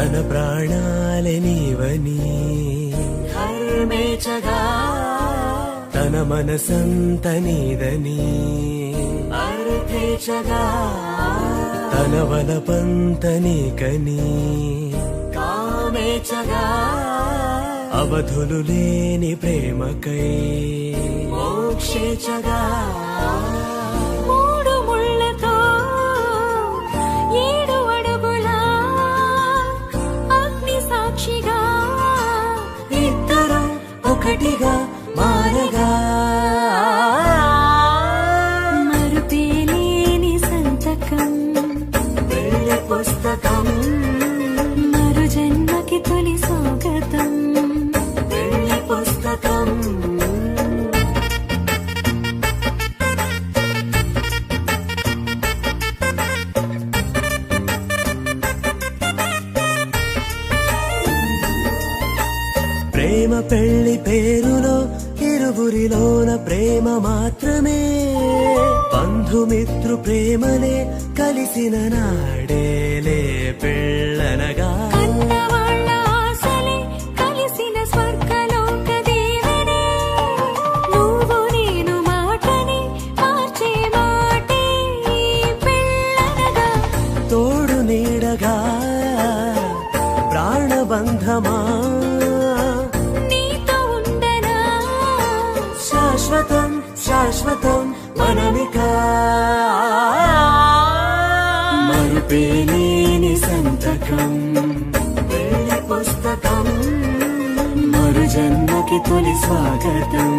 తన ప్రాణాలే నీవని ధర్మేచగా తన మనసంత నీదని అర్థేచగా తన వలపంత నీకని కామేచగా అవధులు లేని ప్రేమకై మోక్షేచగా మూడు ముళ్ళతో 7 అడుగుల అగ్ని సాక్షిగా ఇద్దరం ఒకటిగా మారగా మరుపేలేని సంతకం వెళ్ళి పుస్తకం మరు జన్మకి తొలి స్వాగతం వెళ్ళి పుస్తకం ప్రేమ పెళ్లి పేరులో ఇరువురిలోన ప్రేమ మాత్రమే బంధుమిత్రు ప్రేమలే కలిసిన నాడేలే పెళ్ళనగా కన్నవాళ్ళ ఆశలే కలిసిన స్వర్గలోక దీవెనే నువ్వు నేను మాటని మార్చే మాటే పెళ్ళనగా తోడు నీడగా ప్రాణబంధమా నీతో ఉండనా శాశ్వతం శాశ్వతం మనమికా మరుపేలేని సంతకం వెళ్ళి పుస్తకం మరు జన్మకి తొలి స్వాగతం